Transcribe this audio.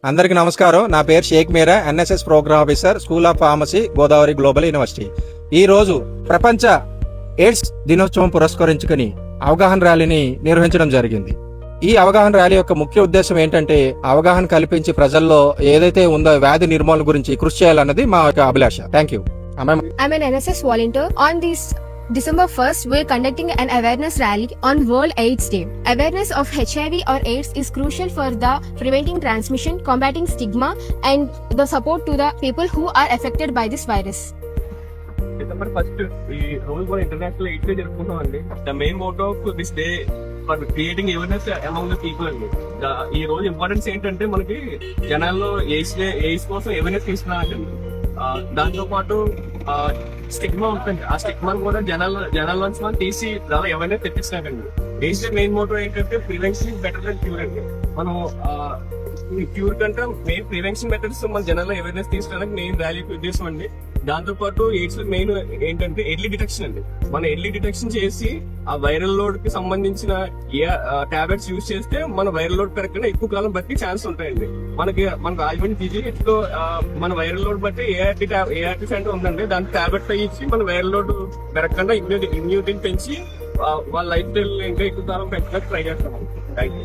అందరికీ నమస్కారం. నా పేరు Shaik Meera, NSS programme officer, school of pharmacy, Godavari global university. ఈ రోజు ప్రపంచ ఎయిడ్స్ దినోత్సవం పురస్కరించుకుని అవగాహన ర్యాలీని నిర్వహించడం జరిగింది. ఈ అవగాహన ర్యాలీ యొక్క ముఖ్య ఉద్దేశం ఏంటంటే అవగాహన కల్పించి ప్రజల్లో ఏదైతే ఉందో వ్యాధి నిర్మూలన గురించి కృషి చేయాలన్నది మా యొక్క అభిలాష. Thank you. I'm an NSS volunteer. On this December 1st, we're conducting an awareness rally on World AIDS Day. Awareness of HIV or AIDS is crucial for the preventing transmission, combating stigma, and the support to the people who are affected by this virus. December 1st, ఈ రోజు కూడా international AIDS day జరుపుకుంటాం అండి. The main motto of this day for creating awareness among the people అండి. ఈ రోజు importance ఏంటంటే మనకి జనాల్లో ఎయిడ్స్ కోసం అవేర్నెస్ తీసుకున్నారండి. దాంతో పాటు స్టిగ్మా ఉంటుంది. ఆ స్టిగ్మాను కూడా జనాల్లోంచి మనం తీసి చాలా అవేర్నెస్ తెప్పించినాకండి. ఎయిడ్స్ డే మెయిన్ మోటో ఏంటంటే prevention is better than cure అండి. మనం క్యూర్ కంటే మెయిన్ ప్రివెన్షన్ మెథడ్స్ మన జనాల్లో అవేర్నెస్ తీసుకోవడానికి మెయిన్ ర్యాలీ ఉద్దేశం అండి. దాంతో పాటు ఎయిడ్స్ మెయిన్ ఏంటంటే ఎర్లీ డిటెక్షన్ అండి. మనం ఎర్లీ డిటెక్షన్ చేసి ఆ వైరల్ లోడ్ కి సంబంధించిన టాబ్లెట్స్ యూజ్ చేస్తే మన వైరల్ లోడ్ పెరగకుండా ఎక్కువ కాలం బట్టి ఛాన్స్ ఉంటాయండి. మనకు రాజమండ్రి జీజీహెచ్ లో మన వైరల్ లోడ్ బట్టి ఏఆర్టీ సెంటర్ ఉందండి. దానికి టాబ్లెట్ ఇచ్చి మన వైరల్ లోడ్ పెరగకుండా ఇమ్యూనిటీని పెంచి వాళ్ళ లైఫ్ స్టైల్ ఇంకా ఎక్కువ కాలం పెంచడానికి ట్రై చేస్తాం. Thank you.